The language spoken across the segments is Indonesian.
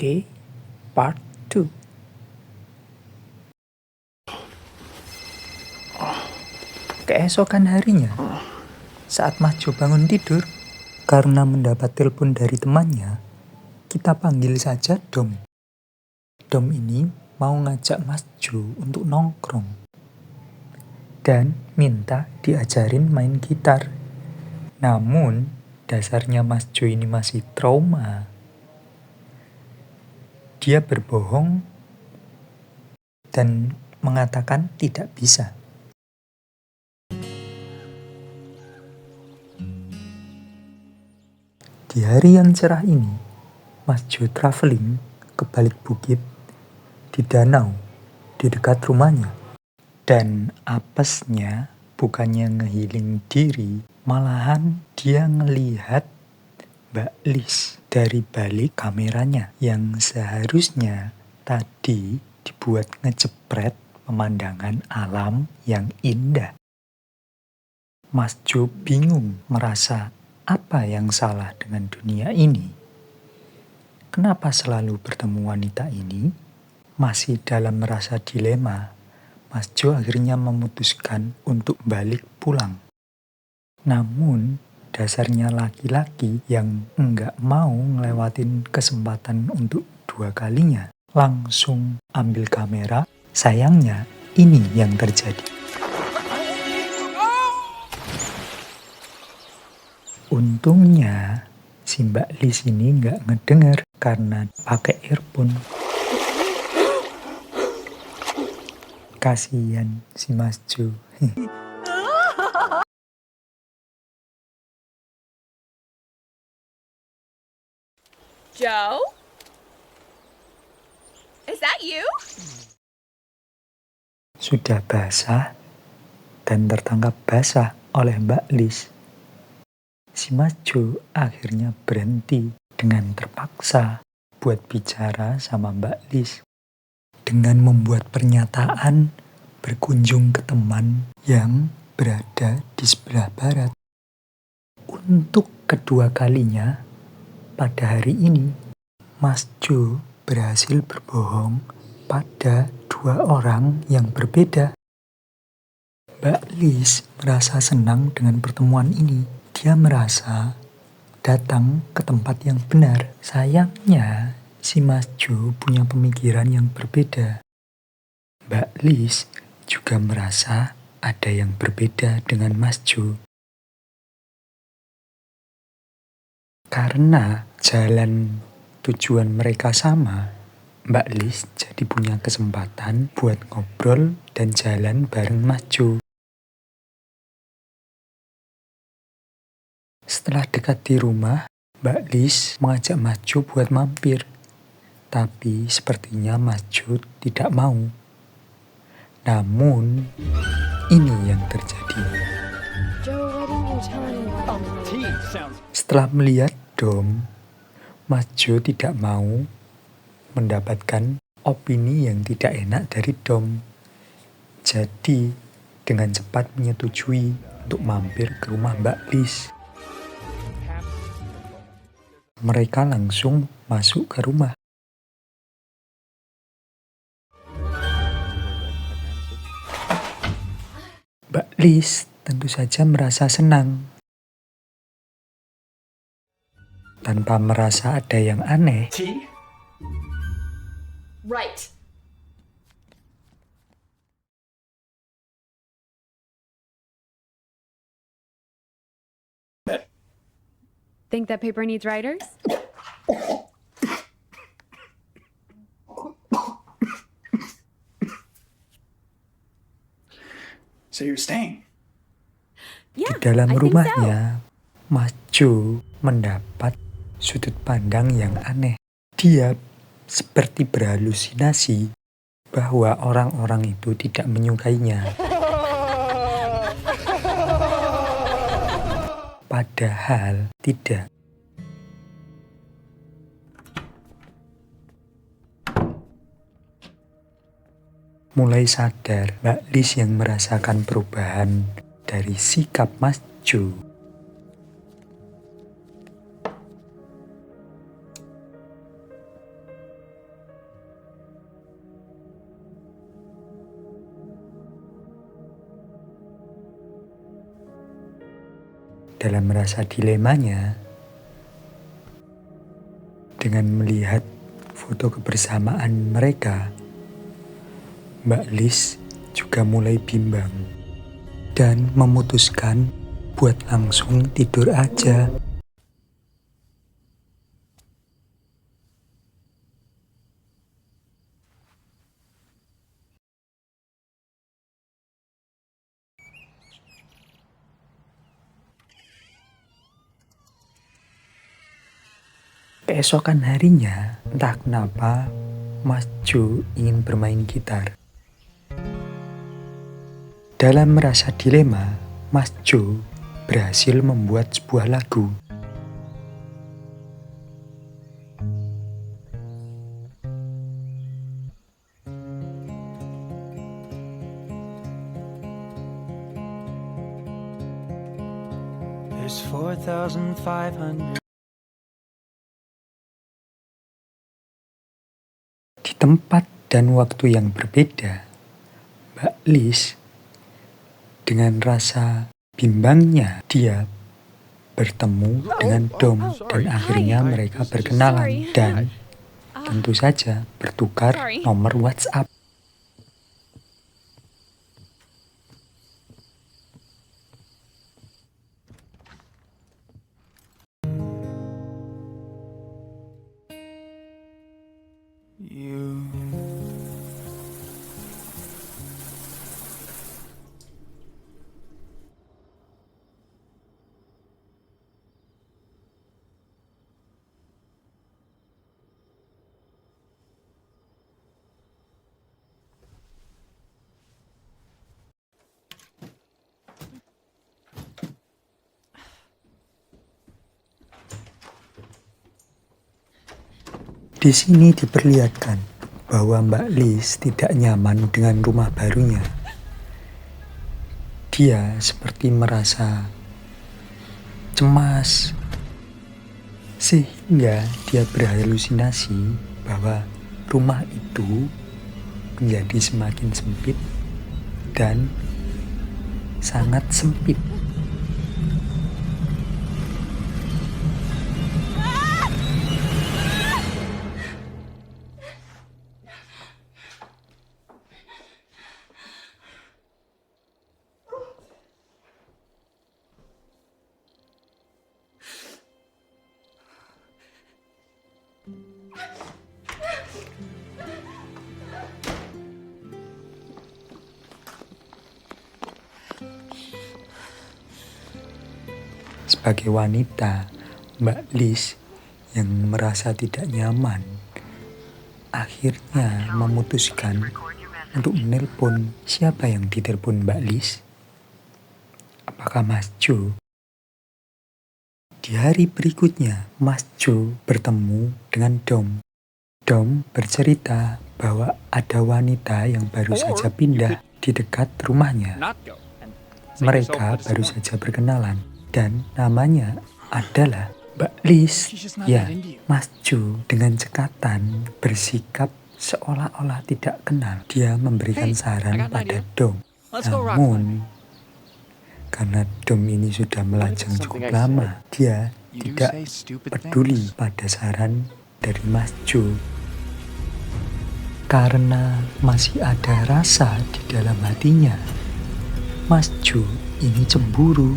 Oke, part 2. Keesokan harinya, saat Mas Jo bangun tidur, karena mendapat telepon dari temannya, kita panggil saja Dom. Dom ini mau ngajak Mas Jo untuk nongkrong dan minta diajarin main gitar. Namun, dasarnya Mas Jo ini masih trauma. Dia berbohong dan mengatakan tidak bisa. Di hari yang cerah ini, Mas Jo traveling ke balik bukit di danau di dekat rumahnya. Dan apesnya bukannya ngehealing diri, malahan dia ngelihat Mbak Lis dari balik kameranya yang seharusnya tadi dibuat ngejepret pemandangan alam yang indah. Mas Jo bingung, merasa apa yang salah dengan dunia ini. Kenapa selalu bertemu wanita ini? Masih dalam merasa dilema, Mas Jo akhirnya memutuskan untuk balik pulang. Namun, dasarnya laki-laki yang enggak mau ngelewatin kesempatan untuk dua kalinya. Langsung ambil kamera, sayangnya ini yang terjadi. Untungnya, si Mbak Lis ini nggak ngedenger karena pakai earphone. Kasian si Mas Jo. Joe? Is that you? Sudah basah dan tertangkap basah oleh Mbak Lis. Si Mas Jo akhirnya berhenti dengan terpaksa buat bicara sama Mbak Lis. Dengan membuat pernyataan berkunjung ke teman yang berada di sebelah barat. Untuk kedua kalinya, pada hari ini, Mas Jo berhasil berbohong pada dua orang yang berbeda. Mbak Lis merasa senang dengan pertemuan ini. Dia merasa datang ke tempat yang benar. Sayangnya, si Mas Jo punya pemikiran yang berbeda. Mbak Lis juga merasa ada yang berbeda dengan Mas Jo. Karena jalan tujuan mereka sama, Mbak Lis jadi punya kesempatan buat ngobrol dan jalan bareng Mas Jo. Setelah dekat di rumah, Mbak Lis mengajak Mas Jo buat mampir. Tapi sepertinya Mas Jo tidak mau. Namun, ini yang terjadi. Setelah melihat Dom, Mas Jo tidak mau mendapatkan opini yang tidak enak dari Dom. Jadi, dengan cepat menyetujui untuk mampir ke rumah Mbak Lis. Mereka langsung masuk ke rumah. Mbak Lis tentu saja merasa senang. Tanpa merasa ada yang aneh. Right. Think that paper needs writers? So you're staying? Yeah, Di dalam I think rumahnya, Mas Jo mendapat sudut pandang yang aneh. Dia seperti berhalusinasi bahwa orang-orang itu tidak menyukainya. Padahal tidak. Mulai sadar, Mbak Lis yang merasakan perubahan dari sikap Mas Jo. dalam merasa dilemanya, dengan melihat foto kebersamaan mereka, Mbak Liz juga mulai bimbang dan memutuskan buat langsung tidur aja. Keesokan harinya, entah kenapa, Mas Jo ingin bermain gitar. Dalam merasa dilema, Mas Jo berhasil membuat sebuah lagu. There's 4,500. Di tempat dan waktu yang berbeda, Mbak Liz dengan rasa bimbangnya dia bertemu dengan Dom dan akhirnya mereka berkenalan dan tentu saja bertukar nomor WhatsApp. You. Di sini diperlihatkan bahwa Mbak Liz tidak nyaman dengan rumah barunya. Dia seperti merasa cemas, sehingga dia berhalusinasi bahwa rumah itu menjadi semakin sempit dan sangat sempit. Sebagai wanita, Mbak Liz yang merasa tidak nyaman akhirnya memutuskan untuk menelpon. Siapa yang ditelepon Mbak Liz? Apakah Mas Jo? Di hari berikutnya, Mas Jo bertemu dengan Dom. Dom bercerita bahwa ada wanita yang baru saja pindah di dekat rumahnya. Mereka baru saja berkenalan dan namanya adalah Mbak Liz. Ya, Mas Jo dengan cekatan bersikap seolah-olah tidak kenal. Dia memberikan saran pada Dom. Namun, karena Dom ini sudah melajang cukup lama, dia tidak peduli pada saran dari Mas Jo. Karena masih ada rasa di dalam hatinya, Mas Jo ini cemburu.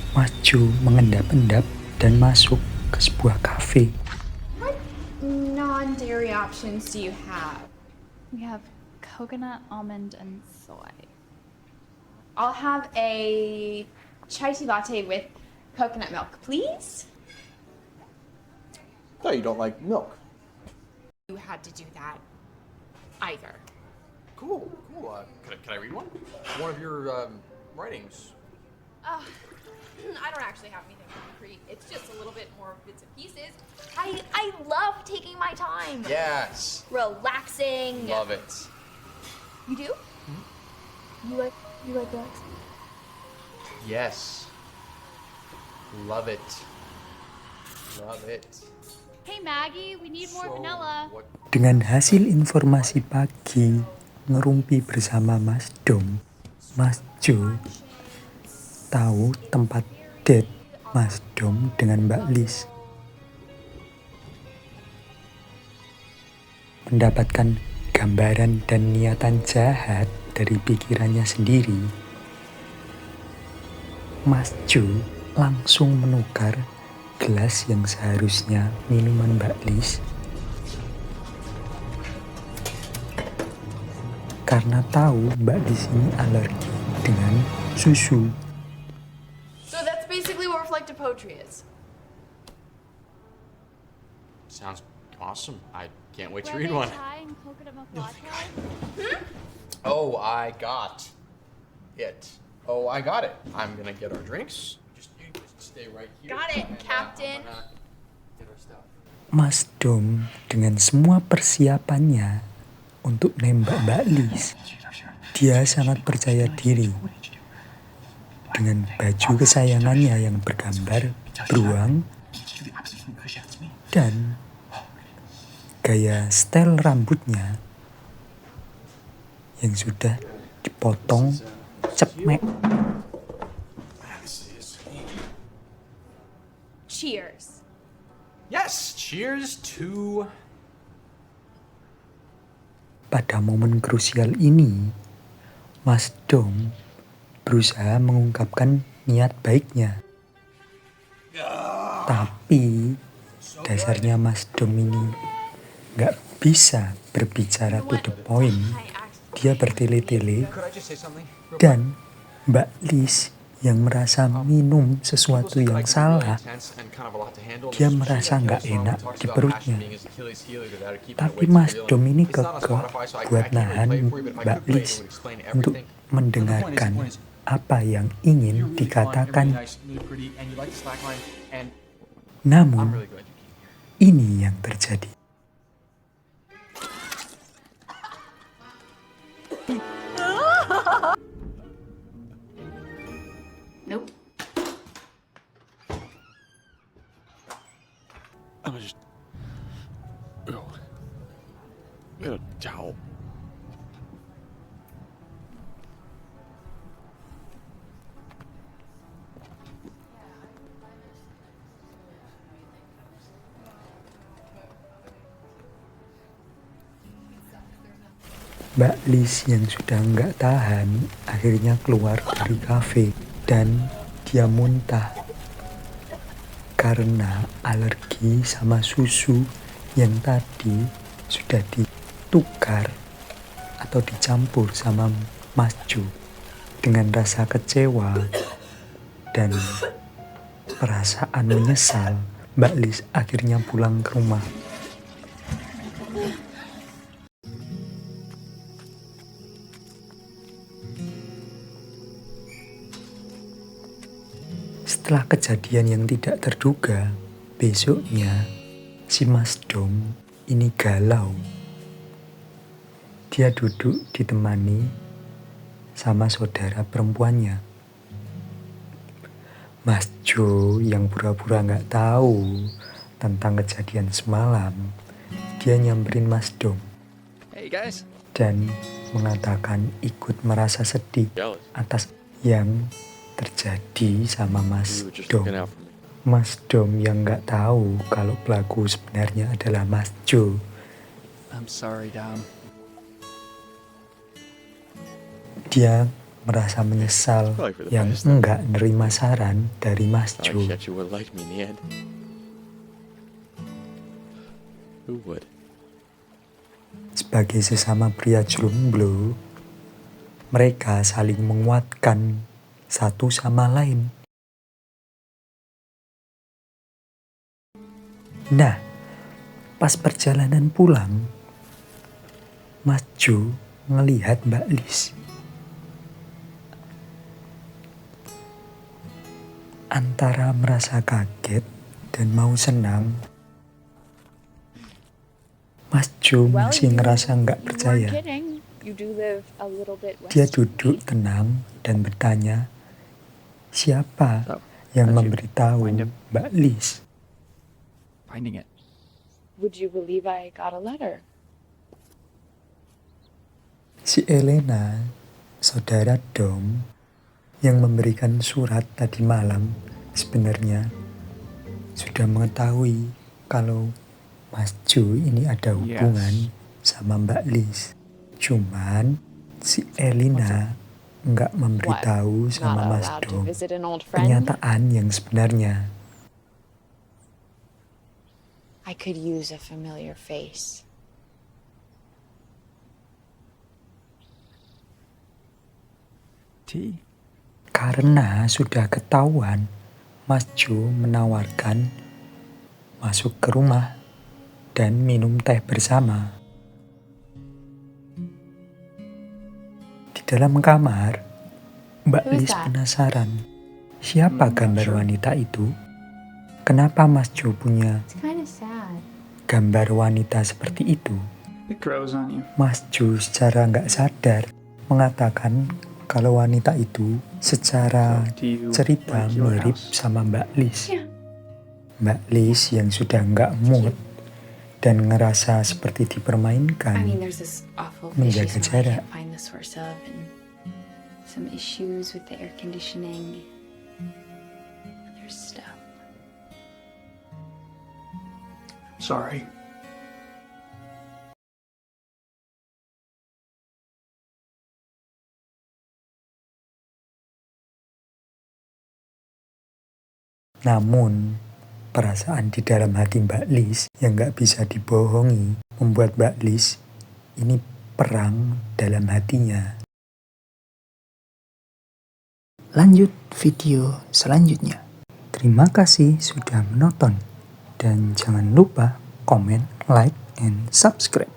Mas Jo mengendap-endap dan masuk ke sebuah kafe. What non-dairy options do you have? We have coconut, almond, and soy. I'll have a chai tea latte with coconut milk, please. No, you don't like milk. You had to do that either. Cool, cool. Can I read one? One of your writings. I don't actually have anything concrete. It's just a little bit more bits and pieces. I love taking my time. Yes. Relaxing. Love it. You do? You like relaxing? Yes. Love it. Love it. Hey Maggie, we need more So, vanilla. What Dengan hasil informasi pagi ngerumpi bersama Mas Dom, Mas Jo tahu tempat date Mas Dom dengan Mbak Lis. Mendapatkan gambaran dan niatan jahat dari pikirannya sendiri, Mas Jo langsung menukar gelas yang seharusnya minuman Mbak Lis karena tahu Mbak Lis ini alergi dengan susu. So that's basically what reflective poetry is. Sounds awesome. I can't wait to read one. Chai and coconut milk latte? Oh, I got it. Oh, I got it. I'm gonna get our drinks. You just stay right here. Got it, and, Captain. I'm gonna get our stuff. Mas Dom dengan semua persiapannya untuk nembak Mbak Lis. Dia sangat percaya diri dengan baju kesayangannya yang bergambar beruang dan gaya style rambutnya yang sudah dipotong cemek. Cheers. Yes, cheers to. Pada momen krusial ini, Mas Dom berusaha mengungkapkan niat baiknya. Tapi dasarnya Mas Dom ini gak bisa berbicara to the point. Dia bertele-tele Could I just say something? dan Mbak Lis yang merasa minum sesuatu yang salah, dia merasa nggak enak di perutnya. Tapi Mas Dom ini kekeh buat nahan Mbak Lis untuk mendengarkan apa yang ingin dikatakan. Namun, ini yang terjadi. Nope. just. Ciao. Mbak Lis yang sudah nggak tahan akhirnya keluar dari kafe dan dia muntah karena alergi sama susu yang tadi sudah ditukar atau dicampur sama Mas Jo. Dengan rasa kecewa dan perasaan menyesal, Mbak Lis akhirnya pulang ke rumah. Setelah kejadian yang tidak terduga, besoknya si Mas Dom ini galau. Dia duduk ditemani sama saudara perempuannya. Mas Jo yang pura-pura nggak tahu tentang kejadian semalam, dia nyamperin Mas Dom. Hey guys. Dan mengatakan ikut merasa sedih atas yang terjadi sama Mas Dom. Mas Dom yang nggak tahu kalau pelaku sebenarnya adalah Mas Jo. I'm sorry, Dom. Dia merasa menyesal yang enggak nerima saran dari Mas Jo. Sebagai sesama pria jomblo, mereka saling menguatkan satu sama lain. Nah, pas perjalanan pulang, Mas Jo ngelihat Mbak Lis. Antara merasa kaget dan mau senang, Mas Jo masih ngerasa nggak percaya. Dia duduk tenang dan bertanya, siapa yang memberitahu Mbak Lis? Finding it. Would you believe I got a letter? Si Elena, saudara Dom, yang memberikan surat tadi malam sebenarnya sudah mengetahui kalau Mas Jo ini ada hubungan sama Mbak Liz. Cuman si Elena nggak memberitahu sama Mas Dom kenyataan yang sebenarnya. I could use a familiar face. Tea? Karena sudah ketahuan, Mas Jo menawarkan masuk ke rumah dan minum teh bersama. Di dalam kamar, Mbak Who's Liz that? penasaran, siapa gambar wanita itu? Kenapa Mas Jo punya It's kind of sad. gambar wanita seperti itu? It grows on you. Mas Jo secara nggak sadar mengatakan kalau wanita itu secara So, do you cerita like your mirip house? sama Mbak Liz. Yeah. Mbak Liz yang sudah nggak mood dan ngerasa seperti I mean, dipermainkan, there's this awful menjaga issue I jarak. can't find the source of, and some issues with the air conditioning. Other stuff. Sorry. Namun, perasaan di dalam hati Mbak Liz yang nggak bisa dibohongi membuat Mbak Liz ini perang dalam hatinya. Lanjut video selanjutnya. Terima kasih sudah menonton. Dan jangan lupa komen, like, and subscribe.